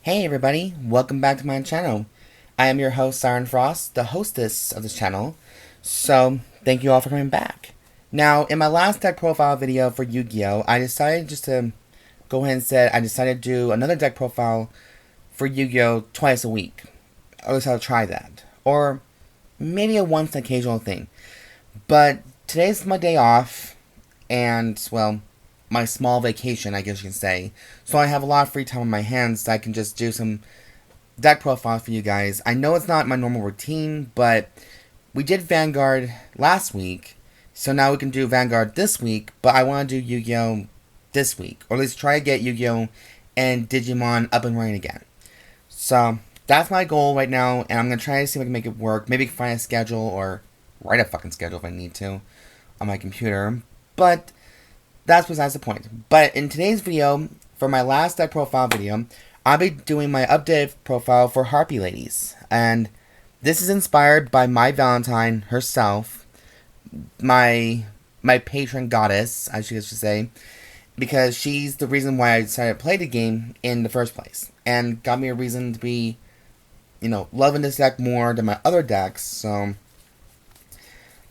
Hey everybody, welcome back to my channel. I am your host Siren Frost, the hostess of this channel. So, thank you all for coming back. Now, in my last deck profile video for Yu-Gi-Oh, I decided just to go ahead and say I decided to do another deck profile for Yu-Gi-Oh twice a week. At least I'll try that. Or maybe a once occasional thing. But today's my day off, and, well, my small vacation, I guess you can say. So I have a lot of free time on my hands, so I can just do some deck profiles for you guys. I know it's not my normal routine, but we did Vanguard last week, so now we can do Vanguard this week, but I want to do Yu-Gi-Oh this week, or at least try to get Yu-Gi-Oh and Digimon up and running again. So that's my goal right now, and I'm going to try to see if I can make it work. Maybe find a schedule, or write a fucking schedule if I need to on my computer, but that's besides the point. But in today's video, for my last deck profile video, I'll be doing my updated profile for Harpie ladies. And this is inspired by my Valentine herself, my patron goddess, I should say, because she's the reason why I decided to play the game in the first place. And got me a reason to be, loving this deck more than my other decks, so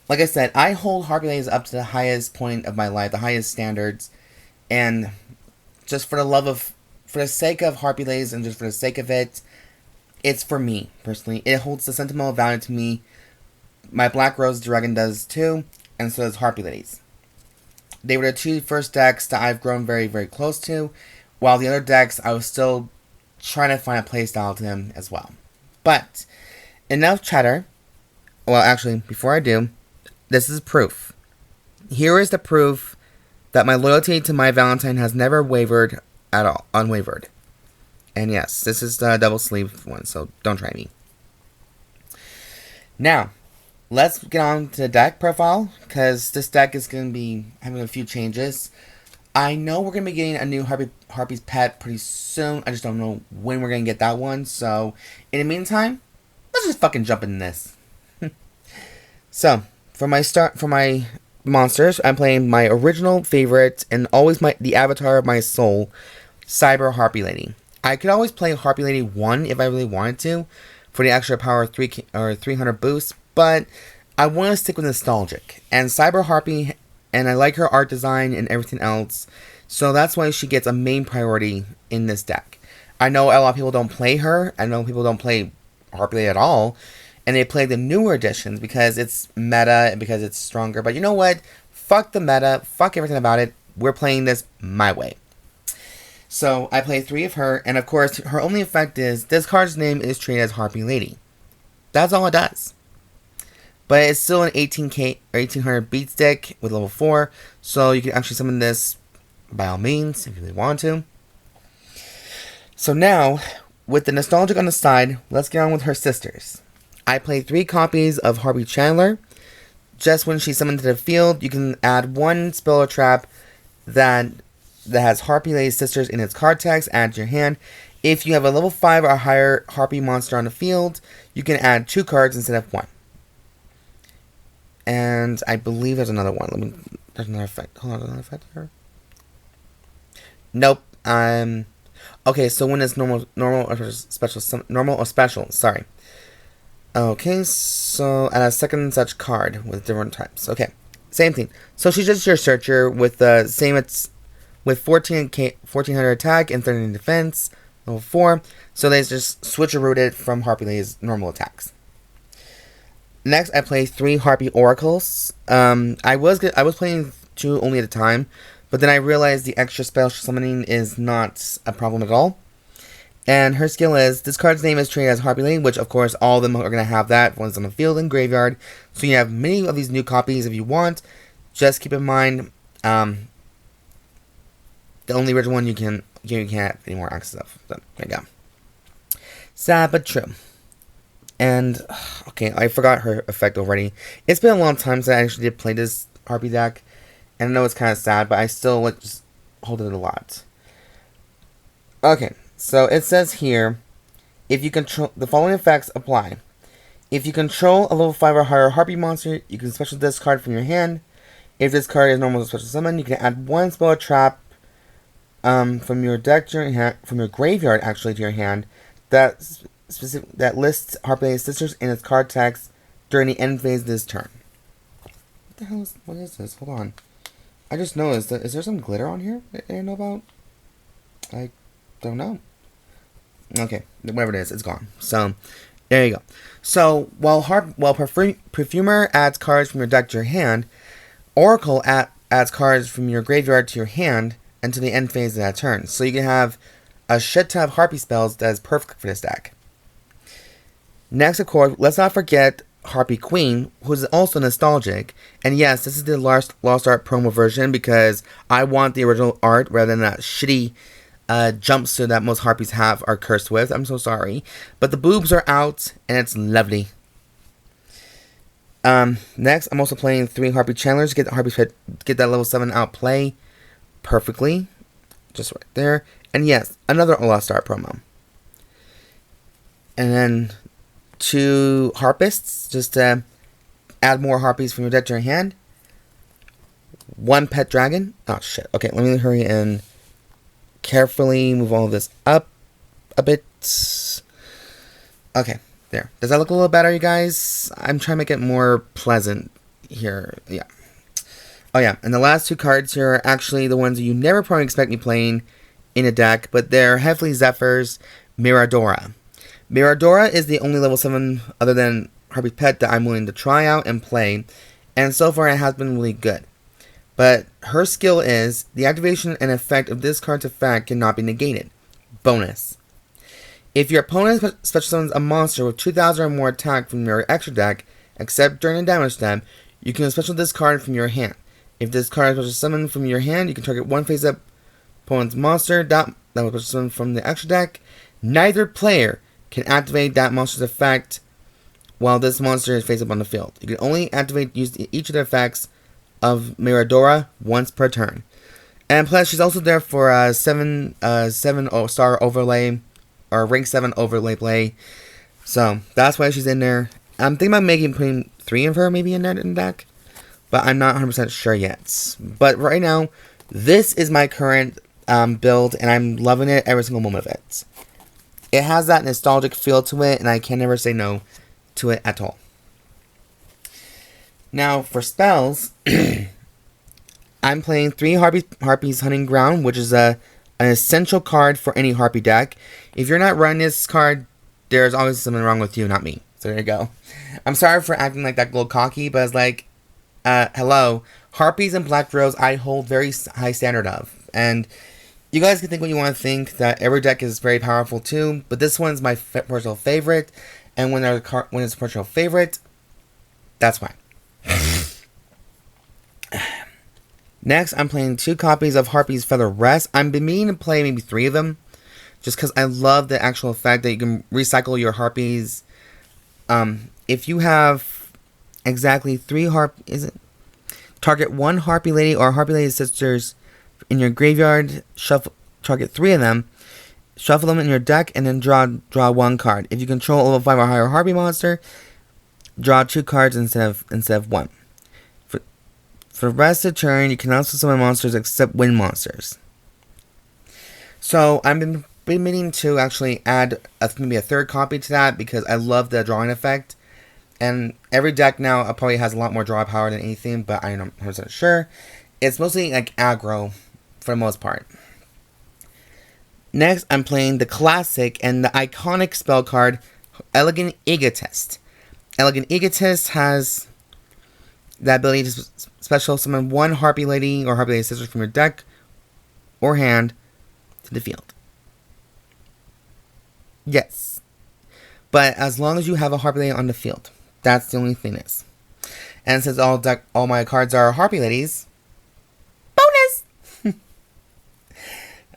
like I said, I hold Harpie ladies up to the highest point of my life, the highest standards, and just for the sake of Harpie ladies and just for the sake of it, it's for me, personally. It holds the sentimental value to me. My Black Rose Dragon does too, and so does Harpie ladies. They were the two first decks that I've grown very, very close to, while the other decks, I was still trying to find a playstyle to them as well. But, enough chatter. Well, actually, before I do, this is proof. Here is the proof that my loyalty to my Valentine has never wavered at all. Unwavered. And yes, this is the double sleeve one, so don't try me. Now, let's get on to the deck profile, because this deck is going to be having a few changes. I know we're going to be getting a new Harpie's Pet pretty soon. I just don't know when we're going to get that one. So, in the meantime, let's just fucking jump in this. So, for my monsters, I'm playing my original favorite and always the avatar of my soul, Cyber Harpie Lady. I could always play Harpie Lady 1 if I really wanted to, for the extra power 300 boost, but I want to stick with nostalgic. And Cyber Harpie, and I like her art design and everything else, so that's why she gets a main priority in this deck. I know a lot of people don't play her, I know people don't play Harpie Lady at all, and they play the newer editions because it's meta and because it's stronger. But you know what? Fuck the meta. Fuck everything about it. We're playing this my way. So I play 3 of her. And of course, her only effect is this card's name is treated as Harpie Lady. That's all it does. But it's still an 18k or 1800 beat stick with level 4. So you can actually summon this by all means if you really want to. So now, with the nostalgic on the side, let's get on with her sisters. I play 3 copies of Harpie Channeler. Just when she's summoned to the field, you can add 1 spell or trap that has Harpie Lady's sisters in its card text, add to your hand. If you have a level 5 or higher Harpie monster on the field, you can add 2 cards instead of 1. And I believe there's another one. There's another effect. Hold on, there's another effect here. Nope. Okay, so when it's normal or special, sorry. Okay, so add a second such card with different types. Okay, same thing. So she's just your searcher with the same. It's with 1400 attack and 13 defense, level 4. So they just switcherooted it from Harpie Lady's normal attacks. Next, I play 3 Harpie Oracles. I was playing 2 only at a time, but then I realized the extra spell summoning is not a problem at all. And her skill is, this card's name is treated as Harpie Lady, which of course all of them are going to have that once on the field and graveyard. So you have many of these new copies if you want. Just keep in mind, the only original one you can't have any more access of. So there you go. Sad but true. And, okay, I forgot her effect already. It's been a long time since I actually did play this Harpie deck. And I know it's kind of sad, but I still just hold it a lot. Okay. So it says here, if you control the following effects apply. If you control a level 5 or higher Harpie monster, you can special discard from your hand. If this card is normal special summon, you can add 1 spell or trap from your deck to your hand, from your graveyard actually to your hand, that lists Harpie Sisters in its card text during the end phase of this turn. What is this? Hold on. I just noticed that, is there some glitter on here that I didn't know about? I don't know. Okay, whatever it is, it's gone. So, there you go. So, while Perfumer adds cards from your deck to your hand, Oracle adds cards from your graveyard to your hand until the end phase of that turn. So you can have a shit ton of Harpie spells that is perfect for this deck. Next, of course, let's not forget Harpie Queen, who's also nostalgic. And yes, this is the Lost Art promo version because I want the original art rather than that shitty jumpsuit that most Harpies have are cursed with. I'm so sorry. But the boobs are out, and it's lovely. Next, I'm also playing 3 Harpie Channelers to get that level 7 outplay perfectly. Just right there. And yes, another Lost Art promo. And then 2 Harpists, just to add more Harpies from your deck to your hand. 1 Pet Dragon. Oh, shit. Okay, let me hurry and carefully move all of this up a bit. Okay, there. Does that look a little better, you guys? I'm trying to make it more pleasant here. Yeah. Oh, yeah. And the last 2 cards here are actually the ones you never probably expect me playing in a deck, but they're heavily Zephyr's Miradora. Miradora is the only level 7 other than Harpie Pet that I'm willing to try out and play, and so far it has been really good. But her skill is, the activation and effect of this card's effect cannot be negated. Bonus. If your opponent special summons a monster with 2,000 or more attack from your extra deck, except during a damage step, you can special this card from your hand. If this card is special summoned from your hand, you can target one face-up opponent's monster that was special summoned from the extra deck. Neither player can activate that monster's effect while this monster is face-up on the field. You can only use each of the effects of Miradora once per turn. And plus, she's also there for a 7-star overlay, or rank 7 overlay play. So, that's why she's in there. I'm thinking about putting 3 of her maybe in that deck, but I'm not 100% sure yet. But right now, this is my current build, and I'm loving it every single moment of it. It has that nostalgic feel to it, and I can never say no to it at all. Now, for spells, I'm playing 3 Harpie's Hunting Ground, which is an essential card for any Harpie deck. If you're not running this card, there's always something wrong with you, not me. So there you go. I'm sorry for acting like that little cocky, but it's like, hello. Harpies and Black Rose I hold very high standard of. And you guys can think what you want to think, that every deck is very powerful too, but this one's my personal favorite. And when it's a personal favorite, that's why. Next, I'm playing 2 copies of Harpie's Feather Rest. I've been meaning to play maybe 3 of them, just because I love the actual effect that you can recycle your Harpies. If you have exactly 3 target 1 Harpie Lady or Harpie Lady Sisters in your graveyard, target 3 of them, shuffle them in your deck, and then draw 1 card. If you control a level 5 or higher Harpie monster, draw 2 cards instead of 1. For the rest of the turn, you can also summon monsters except wind monsters. So, I've been meaning to actually add maybe a 3rd copy to that because I love the drawing effect. And every deck now probably has a lot more draw power than anything, but I'm not 100% sure. It's mostly like aggro for the most part. Next, I'm playing the classic and the iconic spell card, Elegant Egotist. Elegant Egotist has the ability to special summon 1 Harpie Lady or Harpie Lady Sister from your deck or hand to the field. Yes. But as long as you have a Harpie Lady on the field. That's the only thing is. And since all my cards are Harpie Ladies, bonus!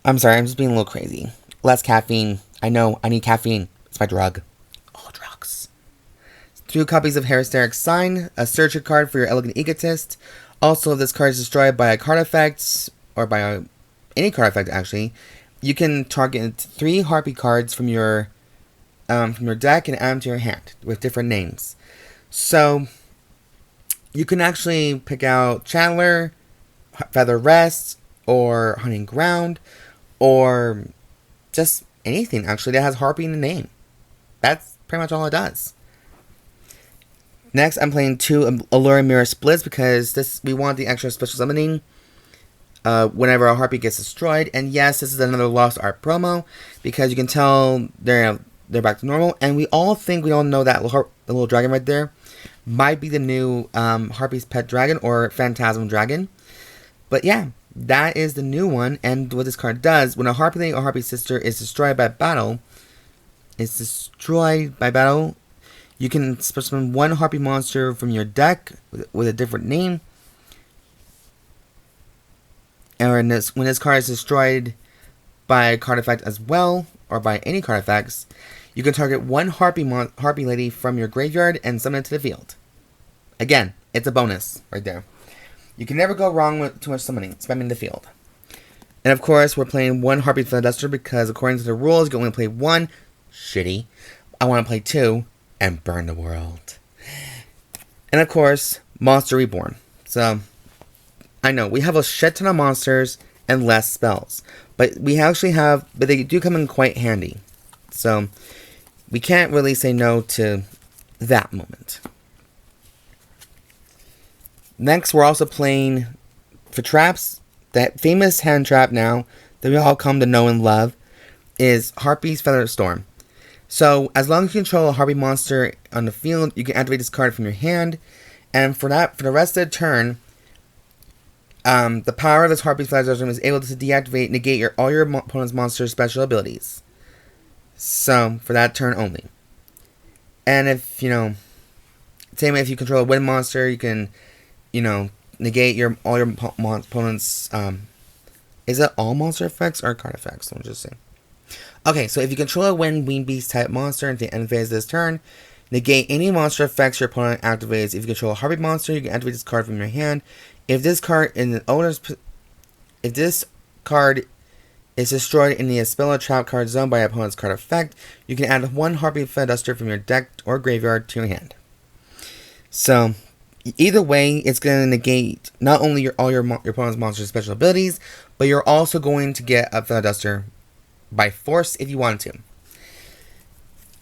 I'm sorry, I'm just being a little crazy. Less caffeine. I know, I need caffeine. It's my drug. All drugs. 2 copies of Hysteric Sign, a searcher card for your Elegant Egotist. Also, if this card is destroyed by a card effect, or by any card effect actually, you can target 3 Harpie cards from your deck and add them to your hand with different names. So, you can actually pick out Channeler, Feather Rest, or Hunting Ground, or just anything actually that has Harpie in the name. That's pretty much all it does. Next, I'm playing 2 Alluring Mirror Splits because we want the extra special summoning whenever a Harpie gets destroyed. And yes, this is another Lost Art promo because you can tell they're back to normal. And we all know that the little dragon right there might be the new Harpie's Pet Dragon or Phantasmal Dragon. But yeah, that is the new one. And what this card does, when a Harpie Lady or Harpie Sister is destroyed by battle, you can summon 1 Harpie monster from your deck with a different name. And when this card is destroyed by a card effect as well, or by any card effects, you can target 1 Harpie Lady from your graveyard and summon it to the field. Again, it's a bonus right there. You can never go wrong with too much summoning, spamming the field. And of course, we're playing 1 Harpie Conductor because according to the rules, you can only play 1. Shitty. I want to play 2 and burn the world. And of course, Monster Reborn. So, I know, we have a shit ton of monsters and less spells. But they do come in quite handy. So, we can't really say no to that moment. Next, we're also playing, for traps, that famous hand trap now, that we all come to know and love, is Harpie's Feather Storm. So, as long as you control a Harpie monster on the field, you can activate this card from your hand. And for the rest of the turn, the power of this Harpie's Feather Storm is able to negate all your opponent's monster's special abilities. So, for that turn only. And if, same if you control a wind monster, you can, negate all your opponent's, is it all monster effects or card effects? Let me just say. Okay, so if you control a wind beast type monster at the end phase of this turn, negate any monster effects your opponent activates. If you control a Harpie monster, you can activate this card from your hand. If this card is destroyed in the spell or trap card zone by your opponent's card effect, you can add 1 Harpie Conductor from your deck or graveyard to your hand. So, either way, it's going to negate not only all your opponent's monster's special abilities, but you're also going to get a Conductor by force if you want to.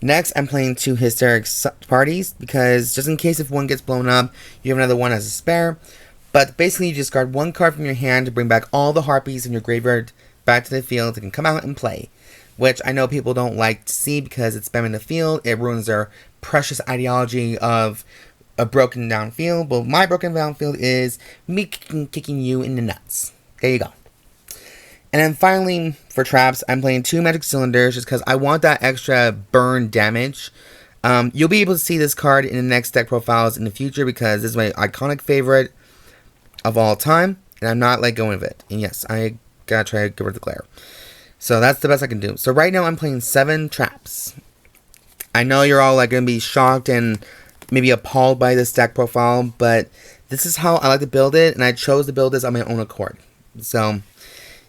Next, I'm playing 2 Hysteric Parties because just in case if one gets blown up, you have another one as a spare. But basically, you discard 1 card from your hand to bring back all the Harpies in your graveyard back to the field that can come out and play. Which I know people don't like to see because it's spamming the field. It ruins their precious ideology of a broken down field. But my broken down field is me kicking you in the nuts. There you go. And then finally, for traps, I'm playing 2 Magic Cylinders just because I want that extra burn damage. You'll be able to see this card in the next deck profiles in the future because this is my iconic favorite of all time. And I'm not letting go of it. And yes, I gotta try to get rid of the glare. So that's the best I can do. So right now I'm playing 7 traps. I know you're all gonna be shocked and maybe appalled by this deck profile, but this is how I like to build it, and I chose to build this on my own accord. So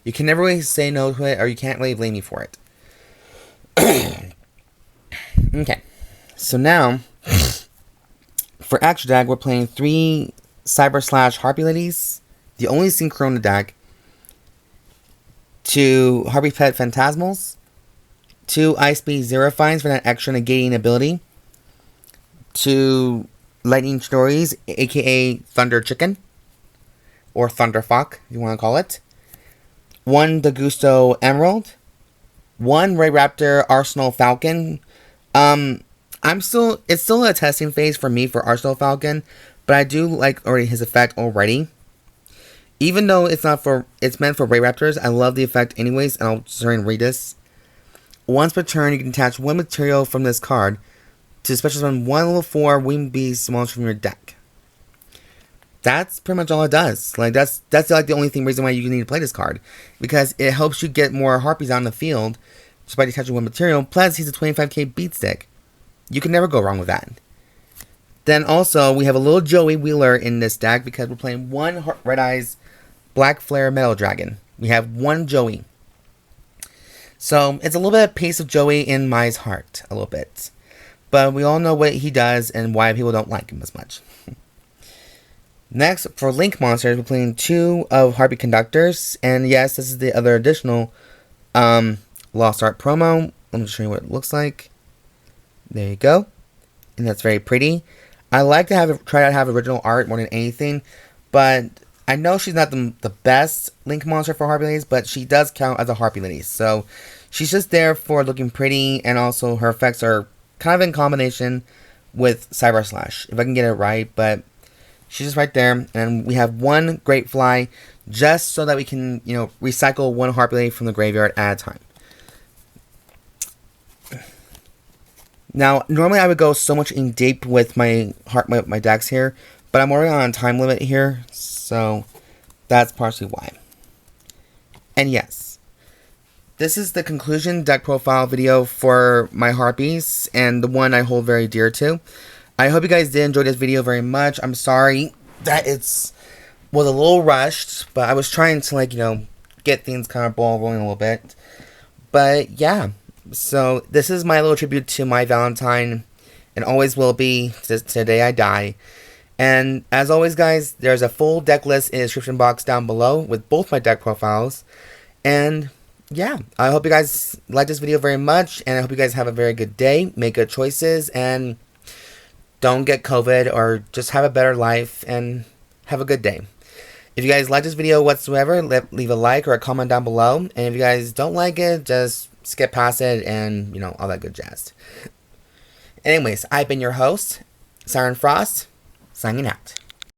you can never really say no to it, or you can't really blame me for it. Okay, so now for extra deck, we're playing 3 Cyber / Harpie Ladies, the only SYNCHRO in the deck, 2 Harpie Pet Phantasmals, 2 Beast Zerofynes for that extra negating ability, 2 Lightning Chidoris, aka Thunder Chicken, or Thunder Fuck, if you want to call it, 1 Daigusto Emeral, 1 Raidraptor Arsenal Falcon. It's still a testing phase for me for Arsenal Falcon, but I do like already his effect already. Even though it's meant for Raidraptors, I love the effect anyways, and I'll just read this. Once per turn, you can attach 1 material from this card to special summon 1 level 4 Winged Beast monster from your deck. That's pretty much all it does. That's the only reason why you need to play this card, because it helps you get more Harpies on the field just by detaching 1 material. Plus, he's a 25k beat stick. You can never go wrong with that. Then also, we have a little Joey Wheeler in this deck because we're playing 1 Red Eyes Black Flare Metal Dragon. We have 1 Joey. So, it's a little bit of pace of Joey in my heart. A little bit. But we all know what he does and why people don't like him as much. Next, for Link monsters, we're playing 2 of Harpie Conductors. And yes, this is the other additional Lost Art promo. Let me show you what it looks like. There you go. And that's very pretty. I like to try to have original art more than anything, but I know she's not the best Link monster for Harpie Ladies, but she does count as a Harpie Lady. So she's just there for looking pretty, and also her effects are kind of in combination with Cyber Slash, if I can get it right, but she's just right there. And we have one Greatfly just so that we can, recycle one Harpie Lady from the graveyard at a time. Now, normally I would go so much in deep with my decks here, but I'm already on a time limit here, so that's partially why. And yes, this is the conclusion deck profile video for my Harpies, and the one I hold very dear to. I hope you guys did enjoy this video very much. I'm sorry that was a little rushed, but I was trying to, get things kind of ball rolling a little bit. But yeah, so this is my little tribute to my Valentine, and always will be to the day I die. And as always, guys, there's a full deck list in the description box down below with both my deck profiles. And yeah, I hope you guys like this video very much, and I hope you guys have a very good day, make good choices, and don't get COVID, or just have a better life, and have a good day. If you guys like this video whatsoever, leave a like or a comment down below. And if you guys don't like it, just skip past it and, all that good jazz. Anyways, I've been your host, Siren Frost, signing out.